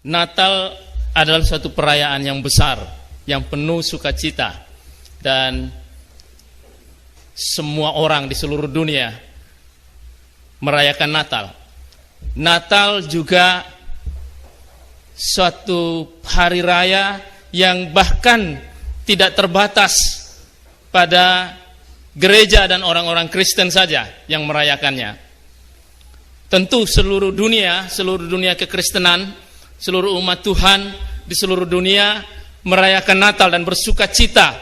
Natal adalah suatu perayaan yang besar, yang penuh sukacita, dan semua orang di seluruh dunia merayakan Natal. Natal juga suatu hari raya yang bahkan tidak terbatas pada gereja dan orang-orang Kristen saja yang merayakannya. Tentu seluruh dunia kekristenan, seluruh umat Tuhan di seluruh dunia merayakan Natal dan bersukacita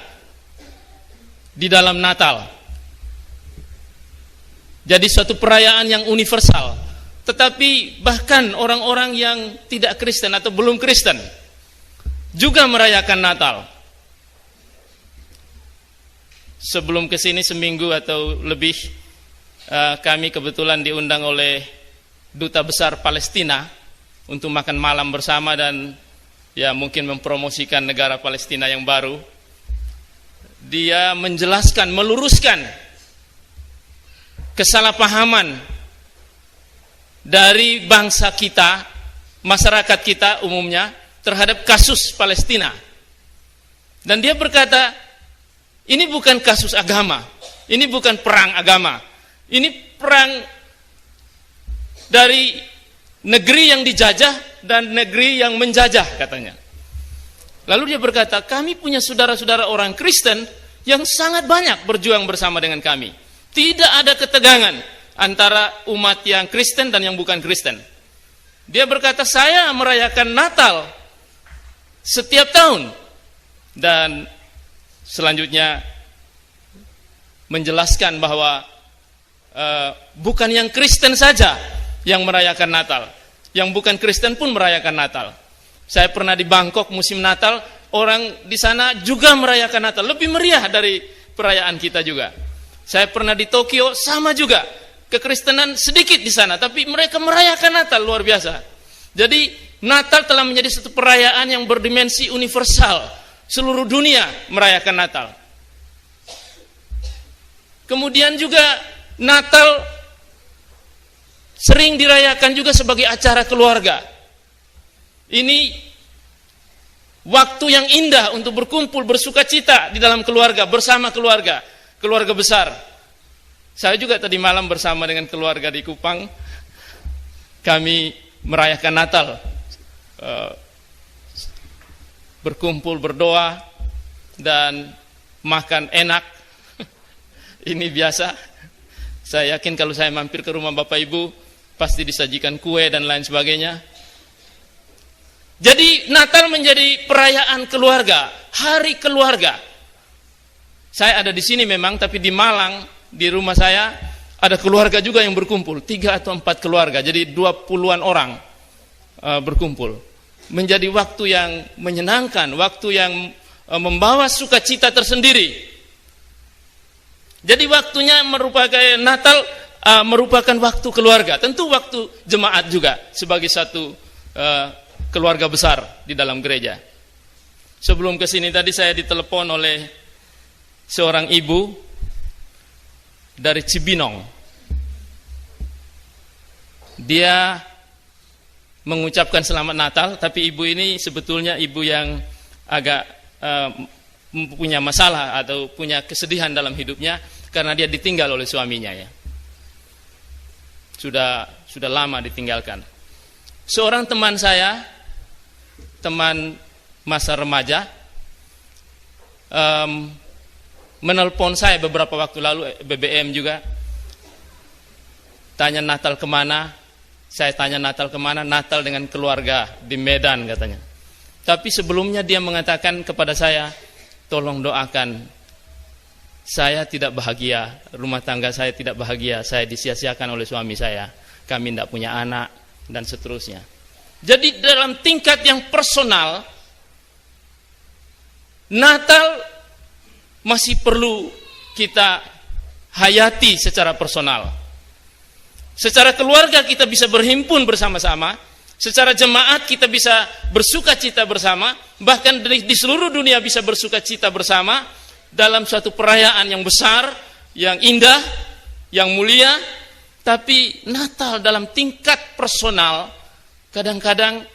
di dalam Natal. Jadi suatu perayaan yang universal. Tetapi bahkan orang-orang yang tidak Kristen atau belum Kristen juga merayakan Natal. Sebelum kesini seminggu atau lebih, kami kebetulan diundang oleh Duta Besar Palestina untuk makan malam bersama dan ya mungkin mempromosikan negara Palestina yang baru. Dia menjelaskan, meluruskan kesalahpahaman dari bangsa kita, masyarakat kita umumnya terhadap kasus Palestina. Dan dia berkata, ini bukan kasus agama, ini bukan perang agama, ini perang dari negeri yang dijajah dan negeri yang menjajah, katanya. Lalu dia berkata, kami punya saudara-saudara orang Kristen yang sangat banyak berjuang bersama dengan kami. Tidak ada ketegangan antara umat yang Kristen dan yang bukan Kristen. Dia berkata, saya merayakan Natal setiap tahun. Dan selanjutnya menjelaskan bahwa bukan yang Kristen saja yang merayakan Natal, yang bukan Kristen pun merayakan Natal. Saya pernah di Bangkok musim Natal, orang di sana juga merayakan Natal, lebih meriah dari perayaan kita juga. Saya pernah di Tokyo, sama juga, kekristenan sedikit di sana, tapi mereka merayakan Natal luar biasa. Jadi Natal telah menjadi satu perayaan yang berdimensi universal, seluruh dunia merayakan Natal. Kemudian juga Natal sering dirayakan juga sebagai acara keluarga. Ini waktu yang indah untuk berkumpul, bersukacita di dalam keluarga, bersama keluarga, keluarga besar. Saya juga tadi malam bersama dengan keluarga di Kupang, kami merayakan Natal, berkumpul, berdoa, dan makan enak. Ini biasa. Saya yakin kalau saya mampir ke rumah Bapak Ibu, pasti disajikan kue dan lain sebagainya. Jadi Natal menjadi perayaan keluarga, hari keluarga. Saya ada di sini memang, tapi di Malang, di rumah saya ada keluarga juga yang berkumpul, 3 atau 4 keluarga, jadi 20-an orang berkumpul. Menjadi waktu yang menyenangkan, waktu yang membawa sukacita tersendiri. Jadi waktunya merupakan Natal, merupakan waktu keluarga. Tentu waktu jemaat juga sebagai satu keluarga besar di dalam gereja. Sebelum ke sini tadi saya ditelepon oleh seorang ibu dari Cibinong. Dia mengucapkan selamat Natal, tapi ibu ini sebetulnya ibu yang agak punya masalah atau punya kesedihan dalam hidupnya karena dia ditinggal oleh suaminya, ya. Sudah lama ditinggalkan. Seorang teman saya, teman masa remaja, menelpon saya beberapa waktu lalu, BBM juga, tanya Natal kemana. Saya tanya Natal kemana, Natal dengan keluarga di Medan, katanya. Tapi sebelumnya dia mengatakan kepada saya, tolong doakan, saya tidak bahagia, rumah tangga saya tidak bahagia, saya disia-siakan oleh suami saya, kami tidak punya anak, dan seterusnya. Jadi dalam tingkat yang personal, Natal masih perlu kita hayati secara personal. Secara keluarga kita bisa berhimpun bersama-sama, secara jemaat kita bisa bersukacita bersama, bahkan di seluruh dunia bisa bersukacita bersama dalam suatu perayaan yang besar, yang indah, yang mulia. Tapi Natal dalam tingkat personal kadang-kadang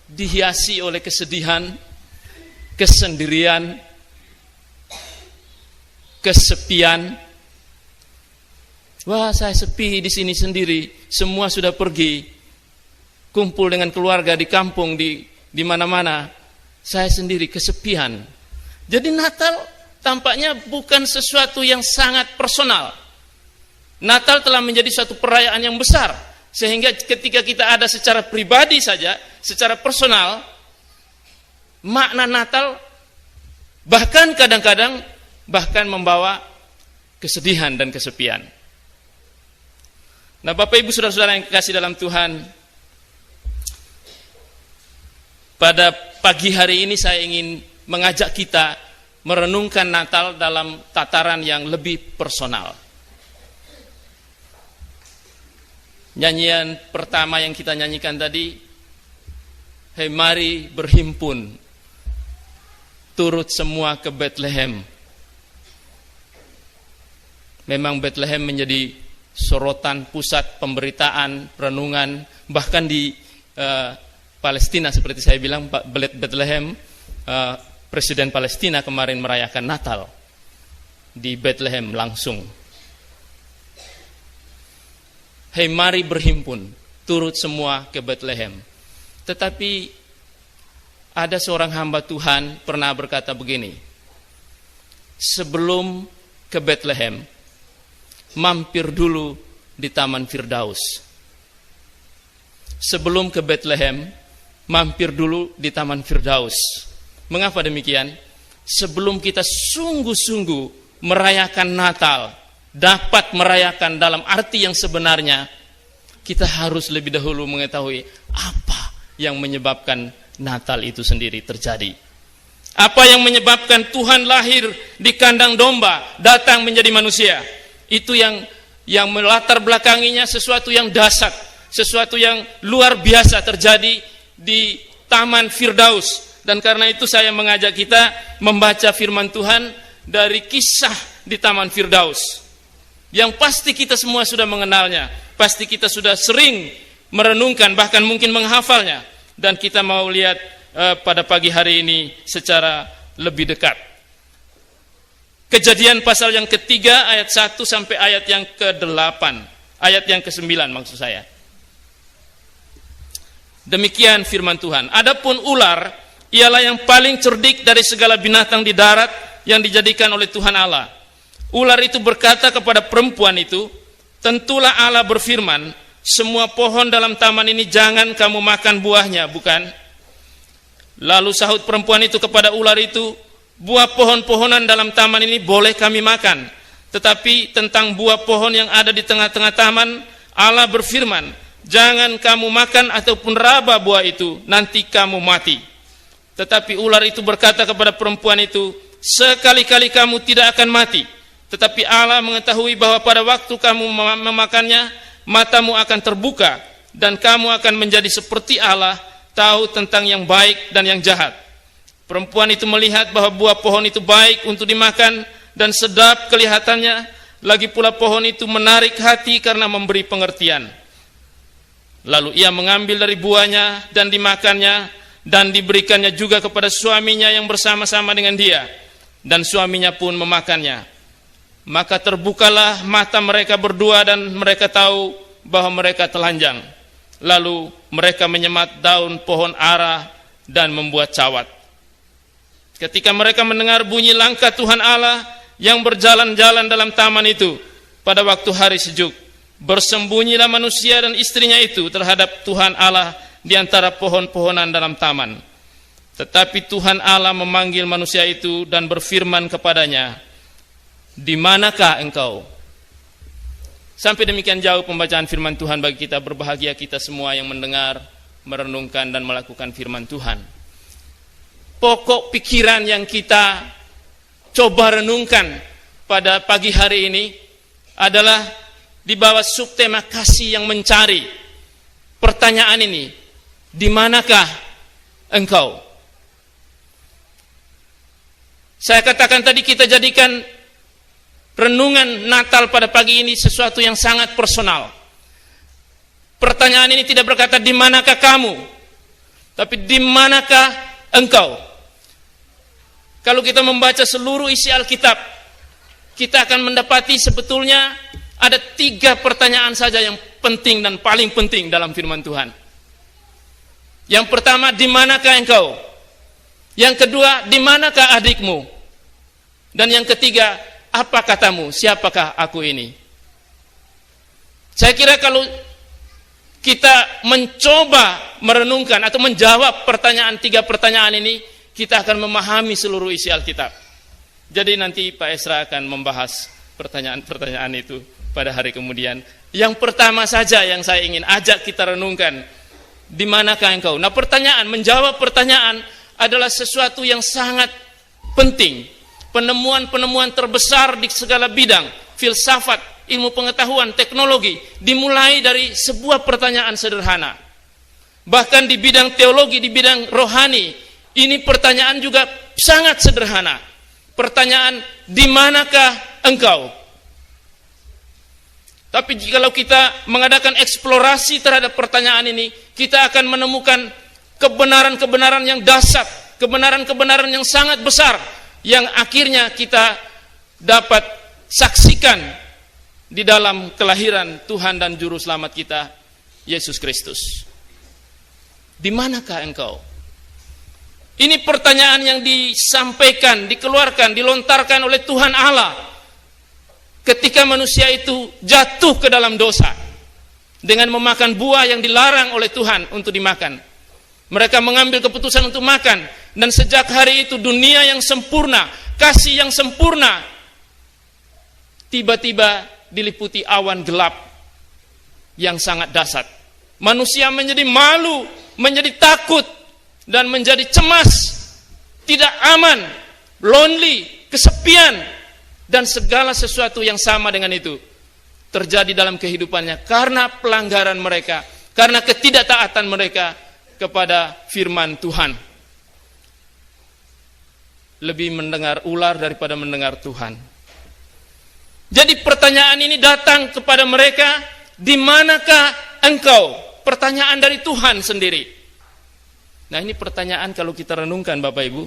dihiasi oleh kesedihan, kesendirian, kesepian. Wah, saya sepi di sini sendiri, semua sudah pergi, kumpul dengan keluarga di kampung, di mana-mana, saya sendiri kesepian. Jadi Natal tampaknya bukan sesuatu yang sangat personal. Natal telah menjadi suatu perayaan yang besar, sehingga ketika kita ada secara pribadi saja, secara personal, makna Natal bahkan kadang-kadang bahkan membawa kesedihan dan kesepian. Nah, Bapak Ibu Saudara-saudara yang kekasih dalam Tuhan, pada pagi hari ini saya ingin mengajak kita merenungkan Natal dalam tataran yang lebih personal. Nyanyian pertama yang kita nyanyikan tadi, "Hei mari berhimpun, turut semua ke Bethlehem." Memang Bethlehem menjadi sorotan pusat pemberitaan, renungan, bahkan di Palestina seperti saya bilang, Bethlehem, Presiden Palestina kemarin merayakan Natal di Bethlehem langsung. Hei mari berhimpun, turut semua ke Bethlehem. Tetapi ada seorang hamba Tuhan pernah berkata begini, sebelum ke Bethlehem, mampir dulu di Taman Firdaus. Sebelum ke Bethlehem, mampir dulu di Taman Firdaus. Mengapa demikian? Sebelum kita sungguh-sungguh merayakan Natal, dapat merayakan dalam arti yang sebenarnya, kita harus lebih dahulu mengetahui apa yang menyebabkan Natal itu sendiri terjadi. Apa yang menyebabkan Tuhan lahir di kandang domba, datang menjadi manusia. Itu yang melatar belakanginya sesuatu yang dahsyat, sesuatu yang luar biasa terjadi di Taman Firdaus. Dan karena itu saya mengajak kita membaca firman Tuhan dari kisah di Taman Firdaus, yang pasti kita semua sudah mengenalnya, pasti kita sudah sering merenungkan, bahkan mungkin menghafalnya. Dan kita mau lihat pada pagi hari ini secara lebih dekat. Kejadian pasal yang ketiga ayat 1 sampai ayat yang ke-8, ayat yang ke-9 maksud saya. Demikian firman Tuhan. Adapun ular ialah yang paling cerdik dari segala binatang di darat yang dijadikan oleh Tuhan Allah. Ular itu berkata kepada perempuan itu, tentulah Allah berfirman, semua pohon dalam taman ini jangan kamu makan buahnya, bukan? Lalu sahut perempuan itu kepada ular itu, buah pohon-pohonan dalam taman ini boleh kami makan, tetapi tentang buah pohon yang ada di tengah-tengah taman, Allah berfirman, jangan kamu makan ataupun raba buah itu, nanti kamu mati. Tetapi ular itu berkata kepada perempuan itu, sekali-kali kamu tidak akan mati. Tetapi Allah mengetahui bahwa pada waktu kamu memakannya, matamu akan terbuka, dan kamu akan menjadi seperti Allah, tahu tentang yang baik dan yang jahat. Perempuan itu melihat bahwa buah pohon itu baik untuk dimakan dan sedap kelihatannya, lagi pula pohon itu menarik hati karena memberi pengertian. Lalu ia mengambil dari buahnya dan dimakannya, dan diberikannya juga kepada suaminya yang bersama-sama dengan dia, dan suaminya pun memakannya. Maka terbukalah mata mereka berdua dan mereka tahu bahwa mereka telanjang. Lalu mereka menyemat daun pohon ara dan membuat cawat. Ketika mereka mendengar bunyi langkah Tuhan Allah yang berjalan-jalan dalam taman itu pada waktu hari sejuk, bersembunyilah manusia dan istrinya itu terhadap Tuhan Allah di antara pohon-pohonan dalam taman. Tetapi Tuhan Allah memanggil manusia itu dan berfirman kepadanya, di manakah engkau? Sampai demikian jauh pembacaan firman Tuhan bagi kita. Berbahagia kita semua yang mendengar, merenungkan dan melakukan firman Tuhan. Pokok pikiran yang kita coba renungkan pada pagi hari ini adalah di bawah subtema kasih yang mencari. Pertanyaan ini, di manakah engkau? Saya katakan tadi kita jadikan renungan Natal pada pagi ini sesuatu yang sangat personal. Pertanyaan ini tidak berkata di manakah kamu, Tapi di manakah engkau? Kalau kita membaca seluruh isi Alkitab, kita akan mendapati sebetulnya ada 3 pertanyaan saja yang penting dan paling penting dalam firman Tuhan. Yang pertama, di manakah engkau? Yang kedua, di manakah adikmu? Dan yang ketiga, apa katamu? Siapakah aku ini? Saya kira kalau kita mencoba merenungkan atau menjawab 3 pertanyaan ini, kita akan memahami seluruh isi Alkitab. Jadi nanti Pak Esra akan membahas pertanyaan-pertanyaan itu pada hari kemudian. Yang pertama saja yang saya ingin ajak kita renungkan, di manakah engkau? Nah, menjawab pertanyaan adalah sesuatu yang sangat penting. Penemuan-penemuan terbesar di segala bidang, filsafat, ilmu pengetahuan, teknologi, dimulai dari sebuah pertanyaan sederhana. Bahkan di bidang teologi, di bidang rohani, ini pertanyaan juga sangat sederhana. Pertanyaan, di manakah engkau? Tapi kalau kita mengadakan eksplorasi terhadap pertanyaan ini, kita akan menemukan kebenaran-kebenaran yang dahsyat, kebenaran-kebenaran yang sangat besar, yang akhirnya kita dapat saksikan di dalam kelahiran Tuhan dan Juru Selamat kita, Yesus Kristus. Di manakah engkau? Ini pertanyaan yang disampaikan, dikeluarkan, dilontarkan oleh Tuhan Allah ketika manusia itu jatuh ke dalam dosa dengan memakan buah yang dilarang oleh Tuhan untuk dimakan. Mereka mengambil keputusan untuk makan, dan sejak hari itu dunia yang sempurna, kasih yang sempurna, tiba-tiba diliputi awan gelap yang sangat dahsyat. Manusia menjadi malu, menjadi takut, dan menjadi cemas, tidak aman, lonely, kesepian, dan segala sesuatu yang sama dengan itu terjadi dalam kehidupannya karena pelanggaran mereka, karena ketidaktaatan mereka kepada firman Tuhan. Lebih mendengar ular daripada mendengar Tuhan. Jadi pertanyaan ini datang kepada mereka, di manakah engkau? Pertanyaan dari Tuhan sendiri. Nah, ini pertanyaan kalau kita renungkan Bapak Ibu,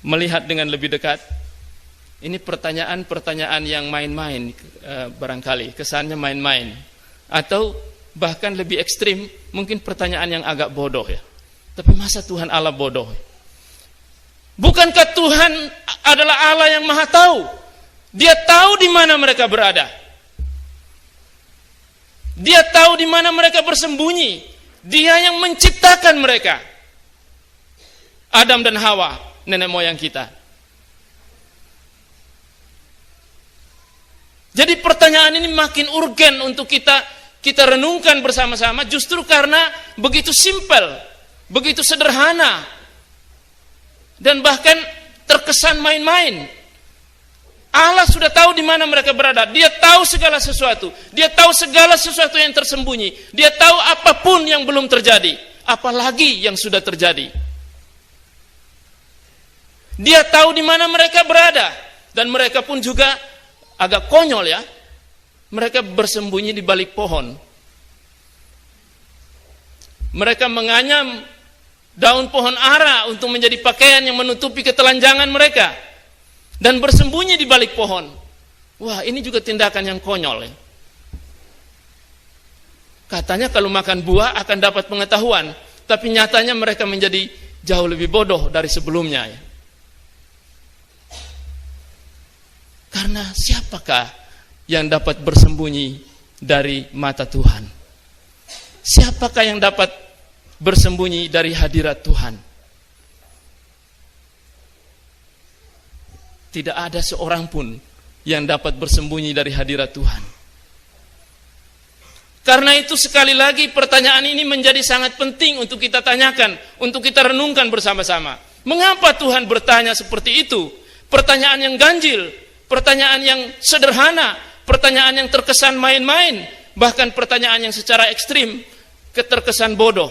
melihat dengan lebih dekat, ini pertanyaan-pertanyaan yang main-main, barangkali kesannya main-main, atau bahkan lebih ekstrim, mungkin pertanyaan yang agak bodoh ya. Tapi masa Tuhan Allah bodoh? Bukankah Tuhan adalah Allah yang Maha Tahu? Dia tahu di mana mereka berada. Dia tahu di mana mereka bersembunyi. Dia yang menciptakan mereka. Adam dan Hawa, nenek moyang kita. Jadi pertanyaan ini makin urgen untuk kita renungkan bersama-sama, justru karena begitu simpel, begitu sederhana, dan bahkan terkesan main-main. Allah sudah tahu di mana mereka berada. Dia tahu segala sesuatu. Dia tahu segala sesuatu yang tersembunyi. Dia tahu apapun yang belum terjadi, apalagi yang sudah terjadi. Dia tahu di mana mereka berada, dan mereka pun juga agak konyol ya. Mereka bersembunyi di balik pohon. Mereka menganyam daun pohon ara untuk menjadi pakaian yang menutupi ketelanjangan mereka, dan bersembunyi di balik pohon. Wah, ini juga tindakan yang konyol ya. Katanya kalau makan buah akan dapat pengetahuan, tapi nyatanya mereka menjadi jauh lebih bodoh dari sebelumnya ya. Karena siapakah yang dapat bersembunyi dari mata Tuhan? Siapakah yang dapat bersembunyi dari hadirat Tuhan? Tidak ada seorang pun yang dapat bersembunyi dari hadirat Tuhan. Karena itu sekali lagi pertanyaan ini menjadi sangat penting untuk kita tanyakan, untuk kita renungkan bersama-sama. Mengapa Tuhan bertanya seperti itu? Pertanyaan yang ganjil, pertanyaan yang sederhana, pertanyaan yang terkesan main-main, bahkan pertanyaan yang secara ekstrim keterkesan bodoh.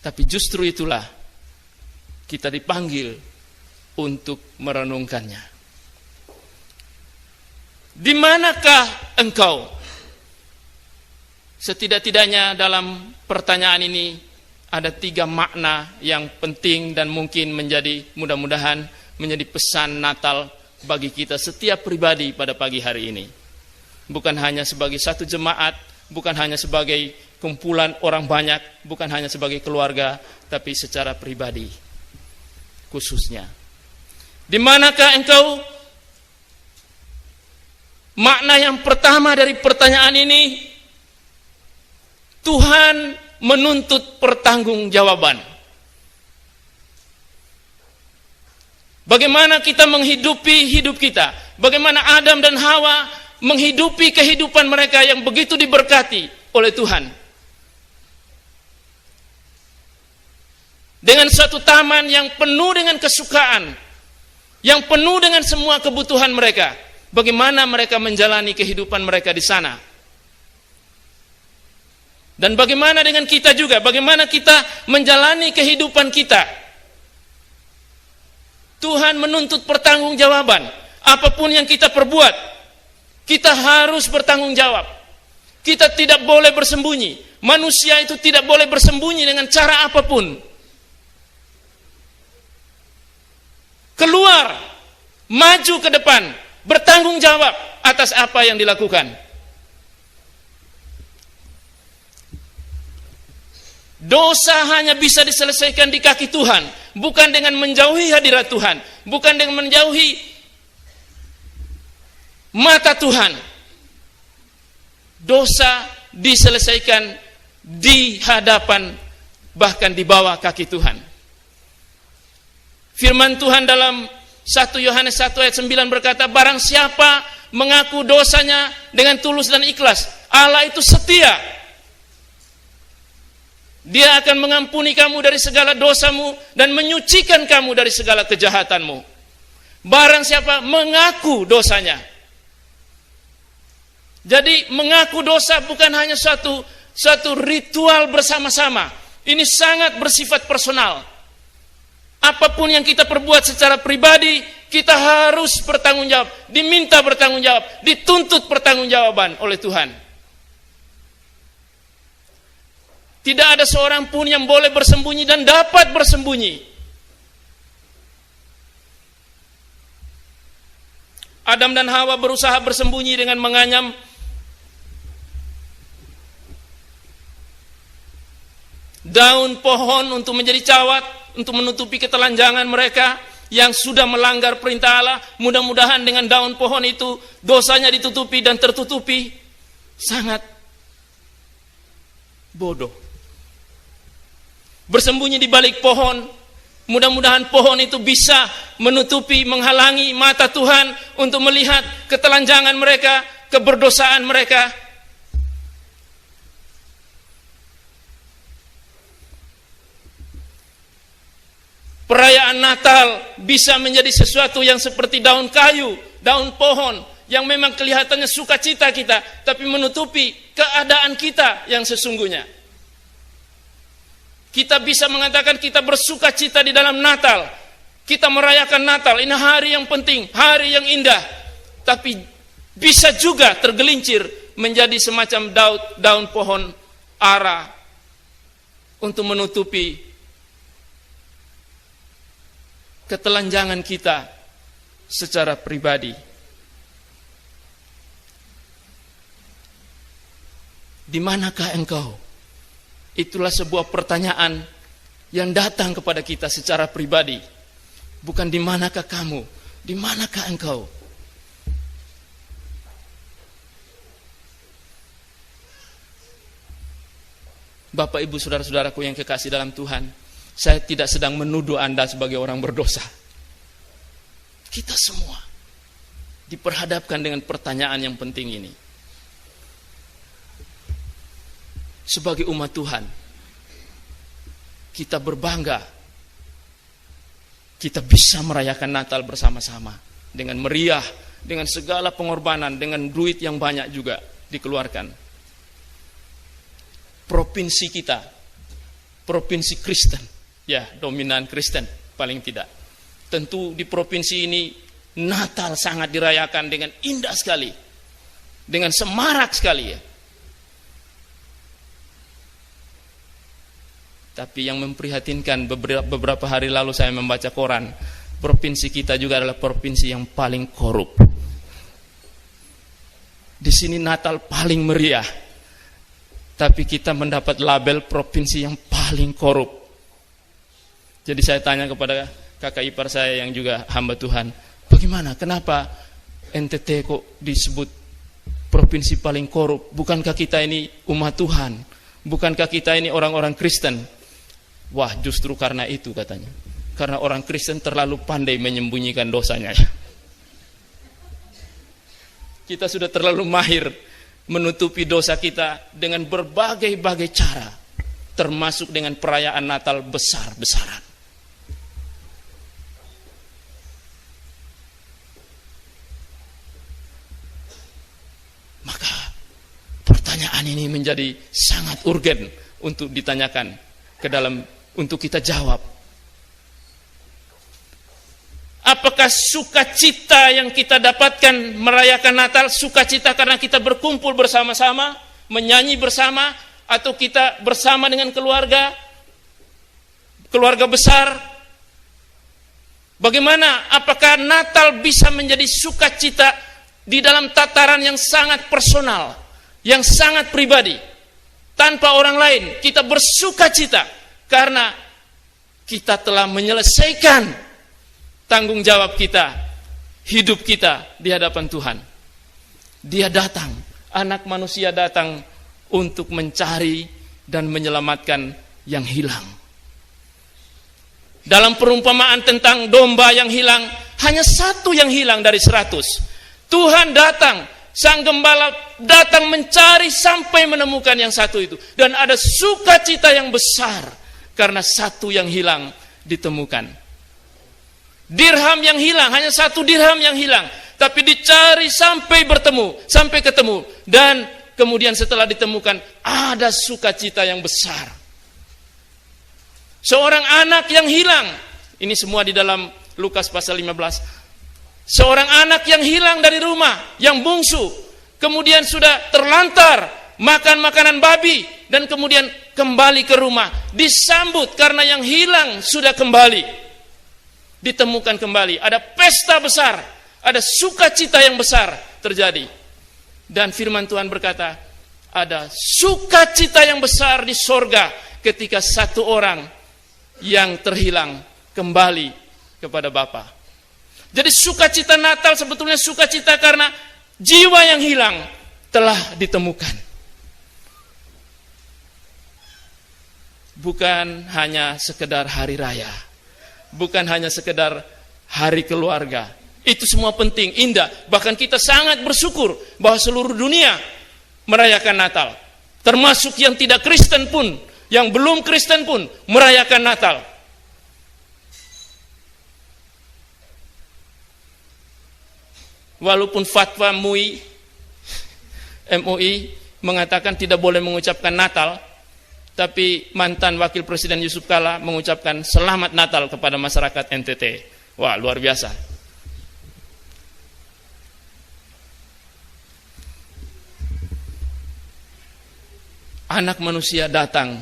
Tapi justru itulah kita dipanggil untuk merenungkannya. Di manakah engkau? Setidak-tidaknya dalam pertanyaan ini ada 3 makna yang penting dan mungkin mudah-mudahan menjadi pesan Natal bagi kita setiap pribadi pada pagi hari ini. Bukan hanya sebagai satu jemaat, bukan hanya sebagai kumpulan orang banyak, bukan hanya sebagai keluarga, tapi secara pribadi khususnya. Di manakah engkau? Makna yang pertama dari pertanyaan ini, Tuhan menuntut pertanggungjawaban. Bagaimana kita menghidupi hidup kita? Bagaimana Adam dan Hawa menghidupi kehidupan mereka yang begitu diberkati oleh Tuhan? Dengan suatu taman yang penuh dengan kesukaan, yang penuh dengan semua kebutuhan mereka. Bagaimana mereka menjalani kehidupan mereka di sana? Dan bagaimana dengan kita juga? Bagaimana kita menjalani kehidupan kita? Tuhan menuntut pertanggungjawaban. Apapun yang kita perbuat, kita harus bertanggung jawab. Kita tidak boleh bersembunyi. Manusia itu tidak boleh bersembunyi dengan cara apapun. Keluar, maju ke depan, bertanggung jawab atas apa yang dilakukan. Dosa hanya bisa diselesaikan di kaki Tuhan, bukan dengan menjauhi hadirat Tuhan, bukan dengan menjauhi mata Tuhan. Dosa diselesaikan di hadapan, bahkan di bawah kaki Tuhan. Firman Tuhan dalam 1 Yohanes 1 ayat 9 berkata, barang siapa mengaku dosanya dengan tulus dan ikhlas, Allah itu setia. Dia akan mengampuni kamu dari segala dosamu dan menyucikan kamu dari segala kejahatanmu. Barang siapa mengaku dosanya. Jadi mengaku dosa bukan hanya suatu ritual bersama-sama. Ini sangat bersifat personal. Apapun yang kita perbuat secara pribadi, kita harus bertanggung jawab, diminta bertanggung jawab, dituntut pertanggungjawaban oleh Tuhan. Tidak ada seorang pun yang boleh bersembunyi dan dapat bersembunyi. Adam dan Hawa berusaha bersembunyi dengan menganyam daun pohon untuk menjadi cawat, untuk menutupi ketelanjangan mereka yang sudah melanggar perintah Allah. Mudah-mudahan dengan daun pohon itu dosanya ditutupi dan tertutupi. Sangat bodoh. Bersembunyi di balik pohon, mudah-mudahan pohon itu bisa menutupi, menghalangi mata Tuhan untuk melihat ketelanjangan mereka, keberdosaan mereka. Perayaan Natal bisa menjadi sesuatu yang seperti daun kayu, daun pohon, yang memang kelihatannya sukacita kita, tapi menutupi keadaan kita yang sesungguhnya. Kita bisa mengatakan kita bersuka cita di dalam Natal. Kita merayakan Natal. Ini hari yang penting, hari yang indah. Tapi bisa juga tergelincir menjadi semacam daun pohon ara untuk menutupi ketelanjangan kita secara pribadi. Di manakah engkau? Itulah sebuah pertanyaan yang datang kepada kita secara pribadi. Bukan di manakah kamu, di manakah engkau? Bapak, Ibu, saudara-saudaraku yang kekasih dalam Tuhan, saya tidak sedang menuduh Anda sebagai orang berdosa. Kita semua diperhadapkan dengan pertanyaan yang penting ini. Sebagai umat Tuhan, kita berbangga kita bisa merayakan Natal bersama-sama dengan meriah, dengan segala pengorbanan, dengan duit yang banyak juga dikeluarkan. Provinsi kita, provinsi Kristen, ya dominan Kristen paling tidak. Tentu di provinsi ini Natal sangat dirayakan dengan indah sekali, dengan semarak sekali ya. Tapi yang memprihatinkan, beberapa hari lalu saya membaca koran, provinsi kita juga adalah provinsi yang paling korup. Di sini Natal paling meriah, tapi kita mendapat label provinsi yang paling korup. Jadi saya tanya kepada kakak ipar saya yang juga hamba Tuhan, bagaimana, kenapa NTT kok disebut provinsi paling korup? Bukankah kita ini umat Tuhan? Bukankah kita ini orang-orang Kristen? Wah, justru karena itu katanya. Karena orang Kristen terlalu pandai menyembunyikan dosanya. Kita sudah terlalu mahir menutupi dosa kita dengan berbagai-bagai cara, termasuk dengan perayaan Natal besar-besaran. Maka pertanyaan ini menjadi sangat urgen untuk ditanyakan untuk kita jawab. Apakah sukacita yang kita dapatkan merayakan Natal, sukacita karena kita berkumpul bersama-sama, menyanyi bersama, atau kita bersama dengan keluarga besar? Bagaimana? Apakah Natal bisa menjadi sukacita di dalam tataran yang sangat personal, yang sangat pribadi, tanpa orang lain? Kita bersukacita karena kita telah menyelesaikan tanggung jawab kita, hidup kita di hadapan Tuhan. Dia datang, anak manusia datang untuk mencari dan menyelamatkan yang hilang. Dalam perumpamaan tentang domba yang hilang, hanya satu yang hilang dari 100. Tuhan datang, sang gembala datang mencari sampai menemukan yang satu itu. Dan ada sukacita yang besar karena satu yang hilang ditemukan. Dirham yang hilang, hanya 1 dirham yang hilang, tapi dicari sampai ketemu, dan kemudian setelah ditemukan ada sukacita yang besar. Seorang anak yang hilang, ini semua di dalam Lukas pasal 15. Seorang anak yang hilang dari rumah, yang bungsu, kemudian sudah terlantar, makan makanan babi, dan kemudian kembali ke rumah, disambut karena yang hilang sudah kembali. Ditemukan kembali, ada pesta besar, ada sukacita yang besar terjadi. Dan firman Tuhan berkata, ada sukacita yang besar di sorga ketika satu orang yang terhilang kembali kepada Bapa. Jadi sukacita Natal sebetulnya sukacita karena jiwa yang hilang telah ditemukan. Bukan hanya sekedar hari raya, bukan hanya sekedar hari keluarga. Itu semua penting, indah. Bahkan kita sangat bersyukur bahwa seluruh dunia merayakan Natal. Termasuk yang tidak Kristen pun, yang belum Kristen pun merayakan Natal. Walaupun fatwa MUI mengatakan tidak boleh mengucapkan Natal, tapi mantan Wakil Presiden Yusuf Kala mengucapkan selamat Natal kepada masyarakat NTT. Wah, luar biasa. Anak manusia datang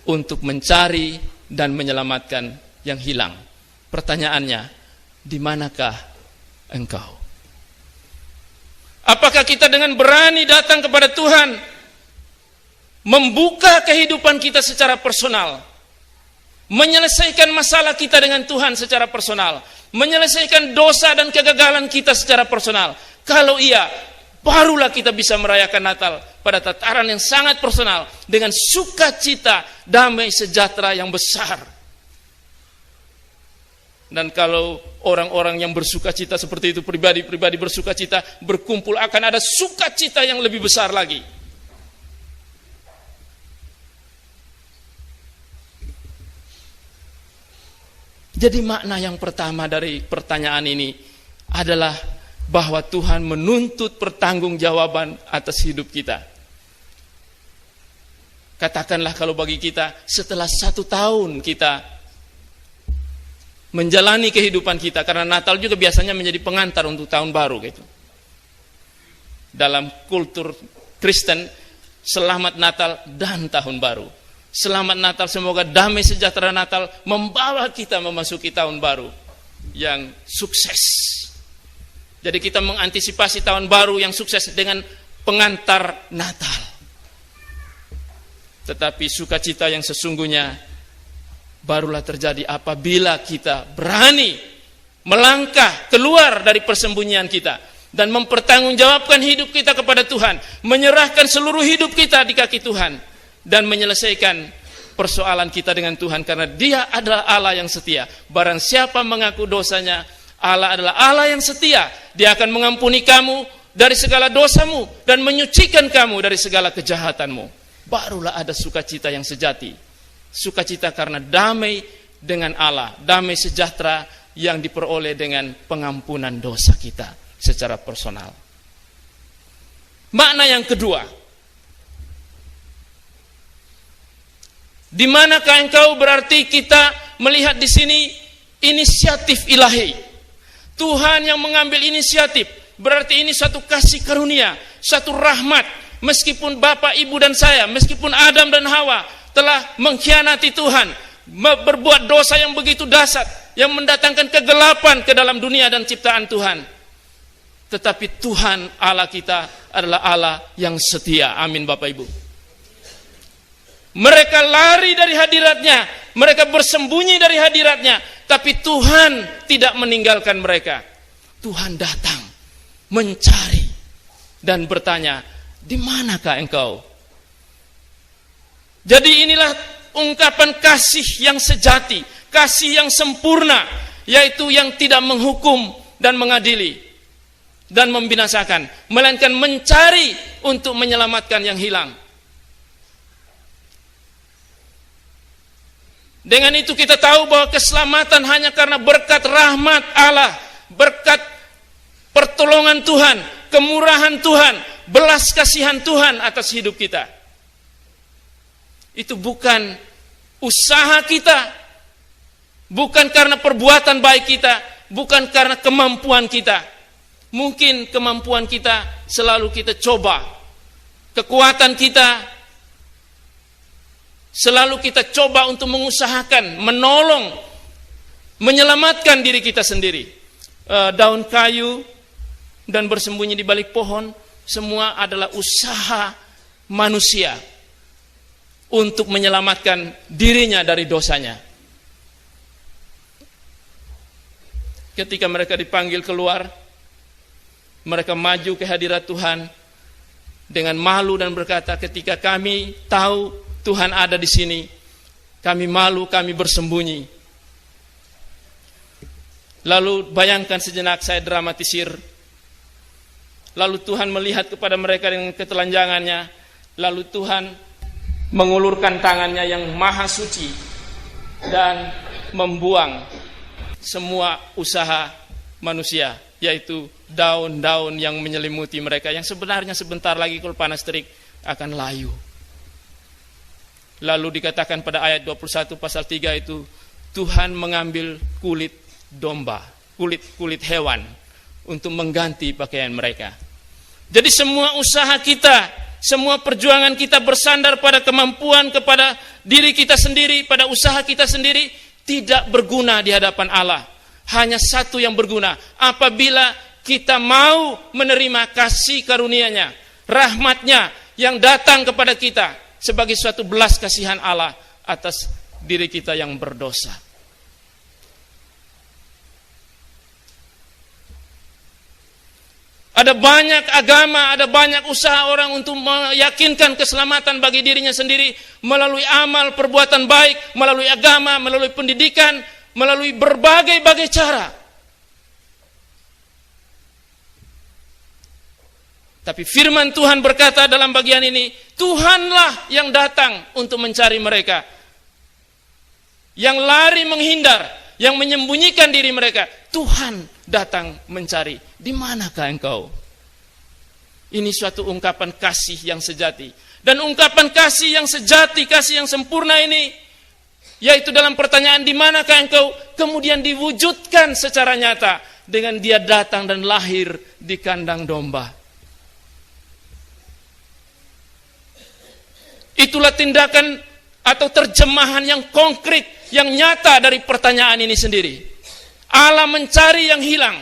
untuk mencari dan menyelamatkan yang hilang. Pertanyaannya, di manakah engkau? Apakah kita dengan berani datang kepada Tuhan, membuka kehidupan kita secara personal, menyelesaikan masalah kita dengan Tuhan secara personal, menyelesaikan dosa dan kegagalan kita secara personal? Kalau iya, barulah kita bisa merayakan Natal pada tataran yang sangat personal, dengan sukacita, damai sejahtera yang besar. Dan kalau orang-orang yang bersukacita seperti itu, pribadi-pribadi bersukacita, berkumpul, akan ada sukacita yang lebih besar lagi. Jadi makna yang pertama dari pertanyaan ini adalah bahwa Tuhan menuntut pertanggungjawaban atas hidup kita. Katakanlah kalau bagi kita, setelah 1 tahun kita menjalani kehidupan kita, karena Natal juga biasanya menjadi pengantar untuk tahun baru gitu. Dalam kultur Kristen, selamat Natal dan tahun baru. Selamat Natal, semoga damai sejahtera Natal membawa kita memasuki tahun baru yang sukses. Jadi kita mengantisipasi tahun baru yang sukses dengan pengantar Natal. Tetapi sukacita yang sesungguhnya barulah terjadi apabila kita berani melangkah keluar dari persembunyian kita dan mempertanggungjawabkan hidup kita kepada Tuhan, menyerahkan seluruh hidup kita di kaki Tuhan dan menyelesaikan persoalan kita dengan Tuhan, karena Dia adalah Allah yang setia. Barang siapa mengaku dosanya, Allah adalah Allah yang setia. Dia akan mengampuni kamu dari segala dosamu dan menyucikan kamu dari segala kejahatanmu. Barulah ada sukacita yang sejati. Sukacita karena damai dengan Allah, damai sejahtera yang diperoleh dengan pengampunan dosa kita secara personal. Makna yang kedua, di manakah engkau? Berarti kita melihat di sini inisiatif ilahi. Tuhan yang mengambil inisiatif, berarti ini satu kasih karunia, satu rahmat. Meskipun Bapak, Ibu dan saya, meskipun Adam dan Hawa telah mengkhianati Tuhan, berbuat dosa yang begitu dahsyat, yang mendatangkan kegelapan ke dalam dunia dan ciptaan Tuhan, tetapi Tuhan Allah kita adalah Allah yang setia. Amin Bapak Ibu. Mereka lari dari hadiratnya, mereka bersembunyi dari hadiratnya, tapi Tuhan tidak meninggalkan mereka. Tuhan datang, mencari dan bertanya, di manakah engkau? Jadi inilah ungkapan kasih yang sejati, kasih yang sempurna, yaitu yang tidak menghukum dan mengadili dan membinasakan, melainkan mencari untuk menyelamatkan yang hilang. Dengan itu kita tahu bahwa keselamatan hanya karena berkat rahmat Allah, berkat pertolongan Tuhan, kemurahan Tuhan, belas kasihan Tuhan atas hidup kita. Itu bukan usaha kita, bukan karena perbuatan baik kita, bukan karena kemampuan kita. Mungkin kemampuan kita selalu kita coba, kekuatan kita selalu kita coba untuk mengusahakan, menolong, menyelamatkan diri kita sendiri. Daun kayu dan bersembunyi di balik pohon, semua adalah usaha manusia untuk menyelamatkan dirinya dari dosanya. Ketika mereka dipanggil keluar, mereka maju ke hadirat Tuhan dengan malu dan berkata, ketika kami tahu Tuhan ada di sini, kami malu, kami bersembunyi. Lalu bayangkan sejenak, saya dramatisir. Lalu Tuhan melihat kepada mereka dengan ketelanjangannya. Lalu Tuhan mengulurkan tangannya yang maha suci dan membuang semua usaha manusia, yaitu daun-daun yang menyelimuti mereka, yang sebenarnya sebentar lagi kalau panas terik akan layu. Lalu dikatakan pada ayat 21 pasal 3 itu, Tuhan mengambil kulit domba, kulit hewan untuk mengganti pakaian mereka. Jadi semua usaha kita, semua perjuangan kita bersandar pada kemampuan, kepada diri kita sendiri, pada usaha kita sendiri, tidak berguna di hadapan Allah. Hanya satu yang berguna, apabila kita mau menerima kasih karunia-Nya, rahmat-Nya yang datang kepada kita sebagai suatu belas kasihan Allah atas diri kita yang berdosa. Ada banyak agama, ada banyak usaha orang untuk meyakinkan keselamatan bagi dirinya sendiri melalui amal, perbuatan baik, melalui agama, melalui pendidikan, melalui berbagai-bagai cara. Tapi firman Tuhan berkata dalam bagian ini, Tuhanlah yang datang untuk mencari mereka. Yang lari menghindar, yang menyembunyikan diri mereka, Tuhan datang mencari. Di manakah engkau? Ini suatu ungkapan kasih yang sejati. Dan ungkapan kasih yang sejati, kasih yang sempurna ini, yaitu dalam pertanyaan di manakah engkau, kemudian diwujudkan secara nyata dengan Dia datang dan lahir di kandang domba. Itulah tindakan atau terjemahan yang konkret, yang nyata dari pertanyaan ini sendiri. Allah mencari yang hilang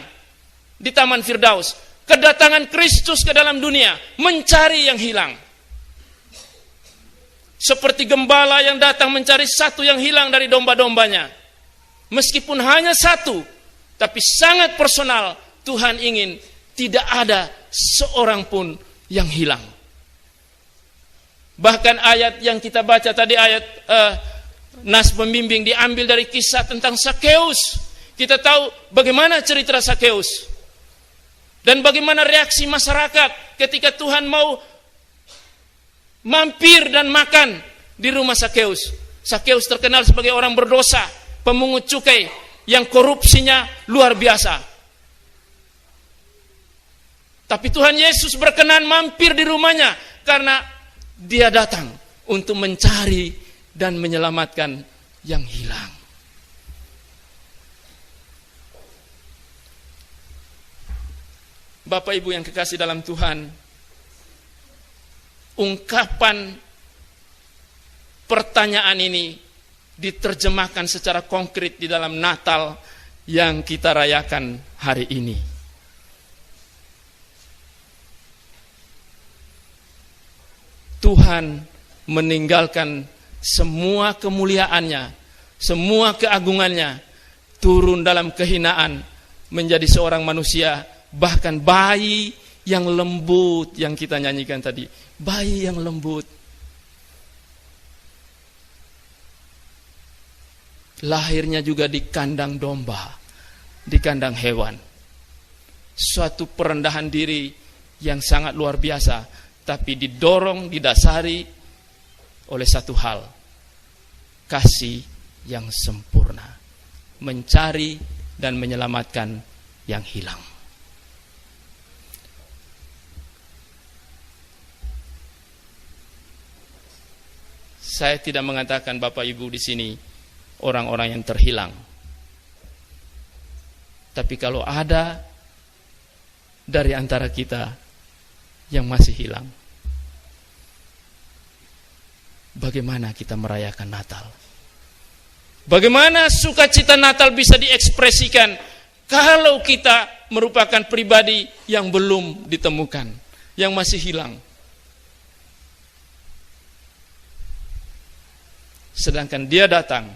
di Taman Firdaus. Kedatangan Kristus ke dalam dunia mencari yang hilang. Seperti gembala yang datang mencari satu yang hilang dari domba-dombanya. Meskipun hanya satu, tapi sangat personal, Tuhan ingin tidak ada seorang pun yang hilang. Bahkan ayat yang kita baca tadi, ayat nas pembimbing, diambil dari kisah tentang Sakeus. Kita tahu bagaimana cerita Sakeus. Dan bagaimana reaksi masyarakat ketika Tuhan mau mampir dan makan di rumah Sakeus. Sakeus terkenal sebagai orang berdosa, pemungut cukai yang korupsinya luar biasa. Tapi Tuhan Yesus berkenan mampir di rumahnya karena Dia datang untuk mencari dan menyelamatkan yang hilang. Bapak Ibu yang kekasih dalam Tuhan, ungkapan pertanyaan ini diterjemahkan secara konkret di dalam Natal yang kita rayakan hari ini. Tuhan meninggalkan semua kemuliaannya, semua keagungannya, turun dalam kehinaan menjadi seorang manusia. Bahkan bayi yang lembut yang kita nyanyikan tadi, bayi yang lembut, lahirnya juga di kandang domba, di kandang hewan. Suatu perendahan diri yang sangat luar biasa, tapi didorong, didasari oleh satu hal, kasih yang sempurna, mencari dan menyelamatkan yang hilang. Saya tidak mengatakan Bapak Ibu di sini orang-orang yang terhilang. Tapi kalau ada dari antara kita yang masih hilang, bagaimana kita merayakan Natal? Bagaimana sukacita Natal bisa diekspresikan kalau kita merupakan pribadi yang belum ditemukan, yang masih hilang? Sedangkan Dia datang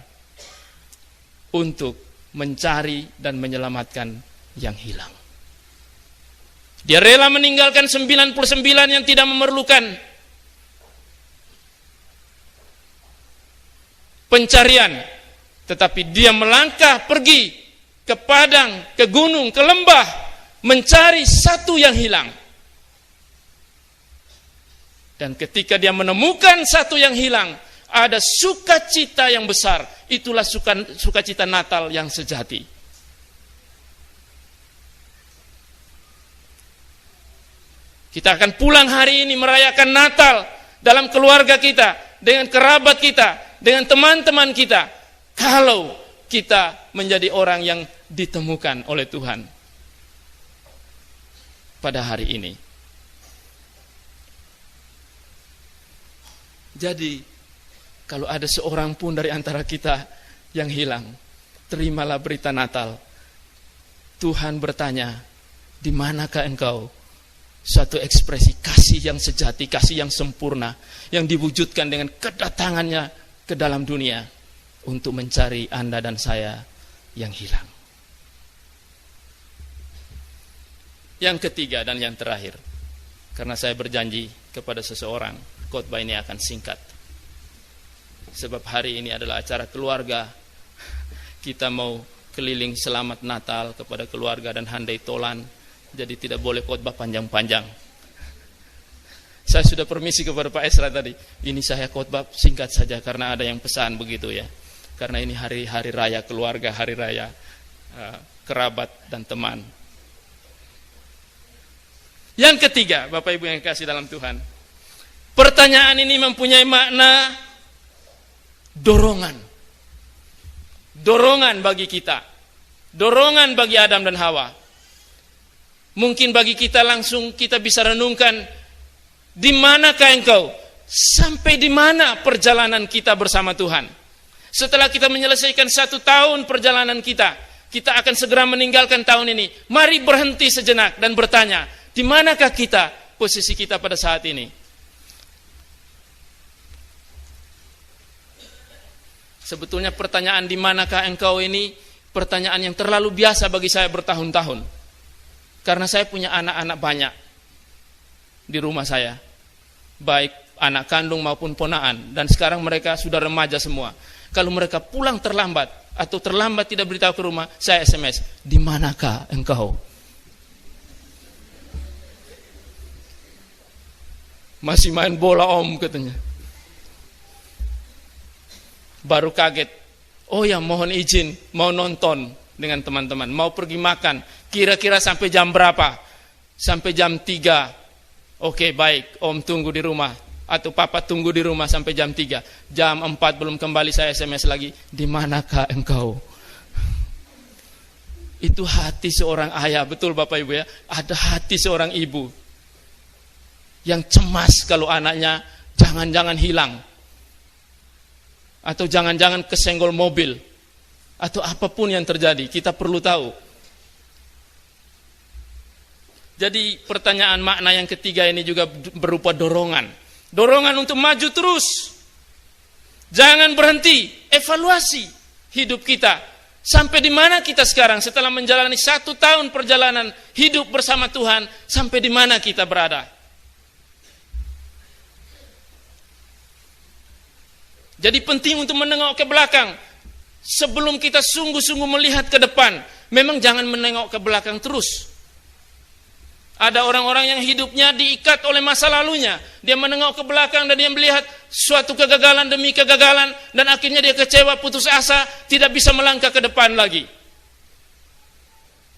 untuk mencari dan menyelamatkan yang hilang. Dia rela meninggalkan 99 yang tidak memerlukan pencarian, tetapi Dia melangkah pergi ke padang, ke gunung, ke lembah, mencari satu yang hilang. Dan ketika Dia menemukan satu yang hilang, ada sukacita yang besar. Itulah sukacita Natal yang sejati. Kita akan pulang hari ini merayakan Natal dalam keluarga kita, dengan kerabat kita, dengan teman-teman kita, kalau kita menjadi orang yang ditemukan oleh Tuhan pada hari ini. Jadi kalau ada seorang pun dari antara kita yang hilang, terimalah berita Natal. Tuhan bertanya, di manakah engkau? Suatu ekspresi kasih yang sejati, kasih yang sempurna, yang diwujudkan dengan kedatangannya ke dalam dunia untuk mencari Anda dan saya yang hilang. Yang ketiga dan yang terakhir, karena saya berjanji kepada seseorang, khotbah ini akan singkat. Sebab hari ini adalah acara keluarga. Kita mau keliling selamat Natal kepada keluarga dan handai tolan. Jadi tidak boleh khotbah panjang-panjang. Saya sudah permisi kepada Pak Esra tadi. Ini saya khotbah singkat saja karena ada yang pesan begitu ya. Karena ini hari raya keluarga, hari raya kerabat dan teman. Yang ketiga, Bapak Ibu yang kasih dalam Tuhan, pertanyaan ini mempunyai makna dorongan bagi kita, dorongan bagi Adam dan Hawa. Mungkin bagi kita langsung kita bisa renungkan, di manakah engkau sampai di mana perjalanan kita bersama Tuhan. Setelah kita menyelesaikan 1 tahun perjalanan kita akan segera meninggalkan tahun ini. Mari berhenti sejenak dan bertanya, di manakah kita, posisi kita pada saat ini? Sebetulnya pertanyaan di manakah engkau ini pertanyaan yang terlalu biasa bagi saya bertahun-tahun. Karena saya punya anak-anak banyak di rumah saya, baik anak kandung maupun ponaan, dan sekarang mereka sudah remaja semua. Kalau mereka pulang terlambat atau terlambat tidak beritahu ke rumah, saya SMS, di manakah engkau? Masih main bola om katanya. Baru kaget, oh ya mohon izin, mau nonton dengan teman-teman, mau pergi makan, kira-kira sampai jam berapa? Sampai jam 3. Oke baik, om tunggu di rumah. Atau papa tunggu di rumah sampai jam 3. Jam 4 belum kembali, saya SMS lagi, di manakah engkau? Itu hati seorang ayah, betul Bapak Ibu ya. Ada hati seorang ibu yang cemas kalau anaknya jangan-jangan hilang, atau jangan-jangan kesenggol mobil, atau apapun yang terjadi, kita perlu tahu. Jadi pertanyaan makna yang ketiga ini juga berupa dorongan. Dorongan untuk maju terus. Jangan berhenti, evaluasi hidup kita. Sampai di mana kita sekarang setelah menjalani 1 tahun perjalanan hidup bersama Tuhan, sampai di mana kita berada. Jadi penting untuk menengok ke belakang. Sebelum kita sungguh-sungguh melihat ke depan, memang jangan menengok ke belakang terus. Ada orang-orang yang hidupnya diikat oleh masa lalunya. Dia menengok ke belakang dan dia melihat suatu kegagalan demi kegagalan, dan akhirnya dia kecewa, putus asa, tidak bisa melangkah ke depan lagi.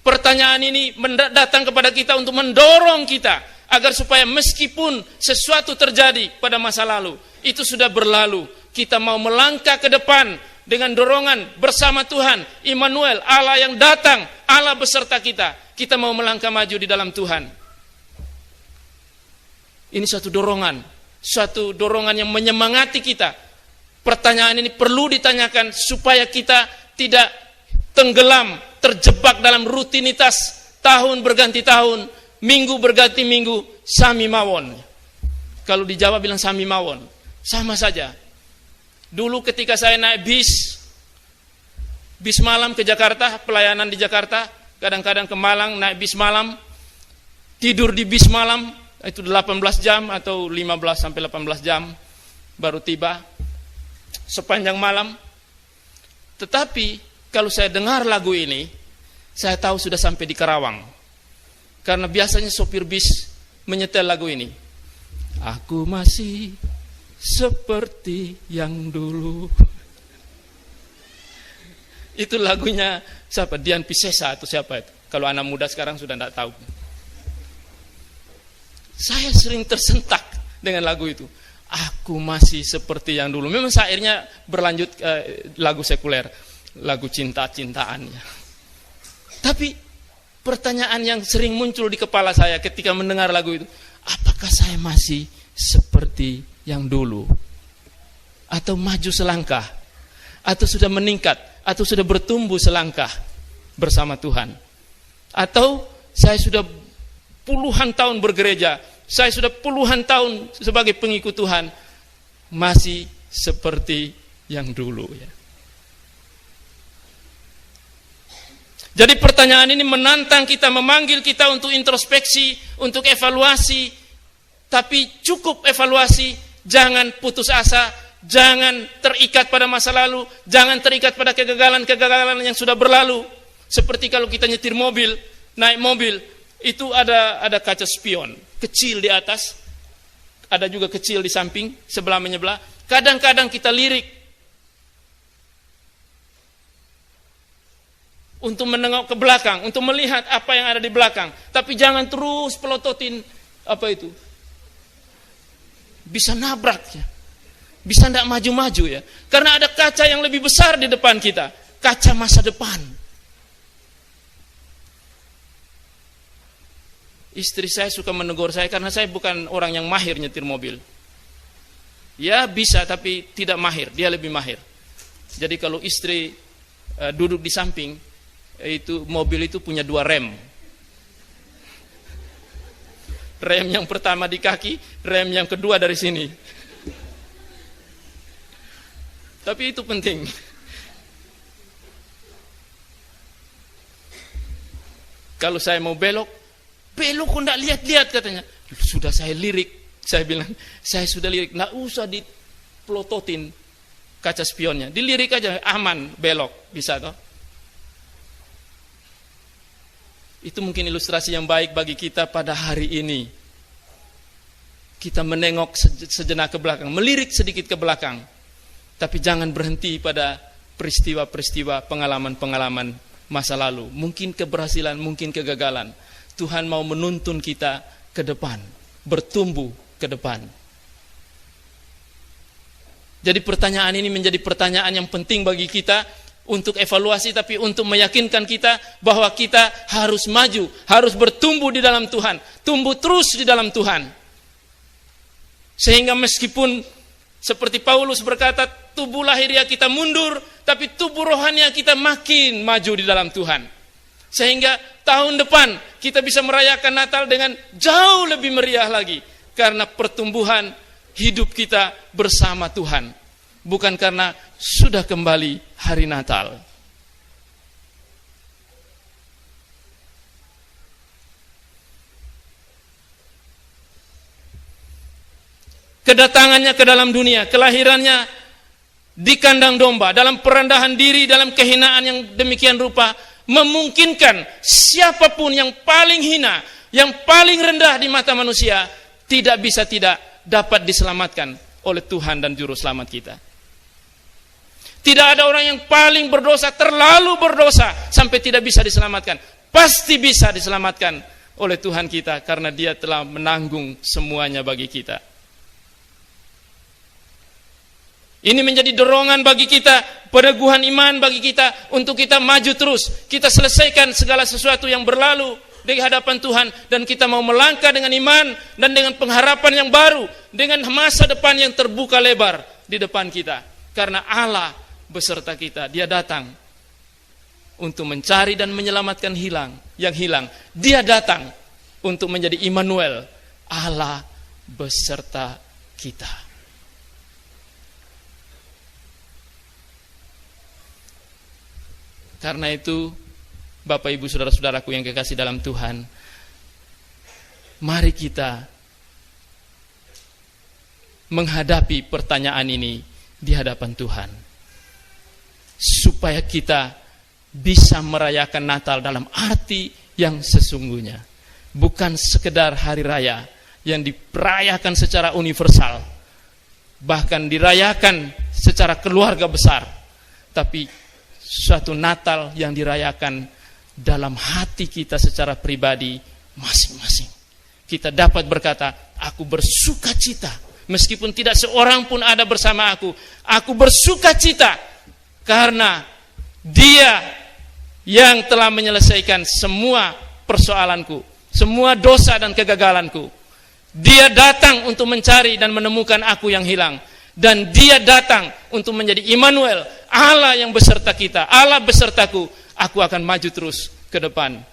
Pertanyaan ini datang kepada kita untuk mendorong kita agar supaya meskipun sesuatu terjadi pada masa lalu, itu sudah berlalu, kita mau melangkah ke depan dengan dorongan bersama Tuhan, Immanuel, Allah yang datang, Allah beserta kita. Kita mau melangkah maju di dalam Tuhan. Ini suatu dorongan yang menyemangati kita. Pertanyaan ini perlu ditanyakan supaya kita tidak tenggelam, terjebak dalam rutinitas tahun berganti tahun, minggu berganti minggu, sami mawon. Kalau di Jawa bilang sami mawon, sama saja. Dulu ketika saya naik bis malam ke Jakarta, pelayanan di Jakarta, kadang-kadang ke Malang naik bis malam, tidur di bis malam, itu 18 jam atau 15 sampai 18 jam baru tiba, sepanjang malam. Tetapi kalau saya dengar lagu ini, saya tahu sudah sampai di Karawang. Karena biasanya sopir bis menyetel lagu ini. Aku masih seperti yang dulu. Itu lagunya siapa? Dian Piscesa atau siapa itu? Kalau anak muda sekarang sudah tidak tahu. Saya sering tersentak dengan lagu itu. Aku masih seperti yang dulu. Memang syairnya berlanjut lagu sekuler, lagu cinta-cintaan. Tapi pertanyaan yang sering muncul di kepala saya ketika mendengar lagu itu, apakah saya masih seperti yang dulu? Atau maju selangkah? Atau sudah meningkat? Atau sudah bertumbuh selangkah bersama Tuhan? Atau saya sudah puluhan tahun bergereja, saya sudah puluhan tahun sebagai pengikut Tuhan, masih seperti yang dulu ya. Jadi pertanyaan ini menantang kita, memanggil kita untuk introspeksi, untuk evaluasi. Tapi cukup evaluasi, jangan putus asa, jangan terikat pada masa lalu, jangan terikat pada kegagalan-kegagalan yang sudah berlalu. Seperti kalau kita nyetir mobil, naik mobil, itu ada kaca spion, kecil di atas, ada juga kecil di samping, sebelah menyebelah. Kadang-kadang kita lirik untuk menengok ke belakang, untuk melihat apa yang ada di belakang. Tapi jangan terus pelototin apa itu. Bisa nabrak ya. Bisa tidak maju-maju ya. Karena ada kaca yang lebih besar di depan kita. Kaca masa depan. Istri saya suka menegur saya karena saya bukan orang yang mahir nyetir mobil. Ya bisa, tapi tidak mahir, dia lebih mahir. Jadi kalau istri duduk di samping, itu mobil itu punya 2 rem. Rem yang pertama di kaki, rem yang kedua dari sini. Tapi itu penting. Kalau saya mau belok kok enggak lihat-lihat katanya. Sudah saya lirik, saya bilang, saya sudah lirik, enggak usah diplototin kaca spionnya. Dilirik aja, aman belok, bisa toh? Itu mungkin ilustrasi yang baik bagi kita pada hari ini. Kita menengok sejenak ke belakang, melirik sedikit ke belakang. Tapi jangan berhenti pada peristiwa-peristiwa, pengalaman-pengalaman masa lalu. Mungkin keberhasilan, mungkin kegagalan. Tuhan mau menuntun kita ke depan, bertumbuh ke depan. Jadi pertanyaan ini menjadi pertanyaan yang penting bagi kita untuk evaluasi, tapi untuk meyakinkan kita bahwa kita harus maju, harus bertumbuh di dalam Tuhan, tumbuh terus di dalam Tuhan. Sehingga meskipun seperti Paulus berkata, tubuh lahiriah kita mundur, tapi tubuh rohania kita makin maju di dalam Tuhan. Sehingga tahun depan kita bisa merayakan Natal dengan jauh lebih meriah lagi, karena pertumbuhan hidup kita bersama Tuhan, bukan karena sudah kembali hari Natal. Kedatangannya ke dalam dunia, kelahirannya di kandang domba, dalam perendahan diri, dalam kehinaan yang demikian rupa, memungkinkan siapapun yang paling hina, yang paling rendah di mata manusia, tidak bisa tidak dapat diselamatkan oleh Tuhan dan Juru Selamat kita. Tidak ada orang yang paling berdosa, terlalu berdosa, sampai tidak bisa diselamatkan. Pasti bisa diselamatkan oleh Tuhan kita, karena Dia telah menanggung semuanya bagi kita. Ini menjadi dorongan bagi kita, peneguhan iman bagi kita, untuk kita maju terus. Kita selesaikan segala sesuatu yang berlalu di hadapan Tuhan, dan kita mau melangkah dengan iman dan dengan pengharapan yang baru, dengan masa depan yang terbuka lebar di depan kita. Karena Allah beserta kita. Dia datang untuk mencari dan menyelamatkan yang hilang. Dia datang untuk menjadi Immanuel, Allah beserta kita. Karena itu, Bapak Ibu Saudara-saudaraku yang kekasih dalam Tuhan, mari kita menghadapi pertanyaan ini di hadapan Tuhan, supaya kita bisa merayakan Natal dalam arti yang sesungguhnya, bukan sekedar hari raya yang dirayakan secara universal, bahkan dirayakan secara keluarga besar, tapi suatu Natal yang dirayakan dalam hati kita secara pribadi masing-masing. Kita dapat berkata, aku bersuka cita, meskipun tidak seorang pun ada bersama aku. Aku bersuka cita karena Dia yang telah menyelesaikan semua persoalanku, semua dosa dan kegagalanku. Dia datang untuk mencari dan menemukan aku yang hilang. Dan Dia datang untuk menjadi Immanuel, Allah yang beserta kita, Allah besertaku. Aku akan maju terus ke depan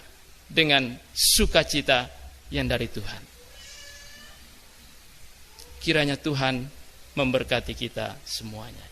dengan sukacita yang dari Tuhan. Kiranya Tuhan memberkati kita semuanya.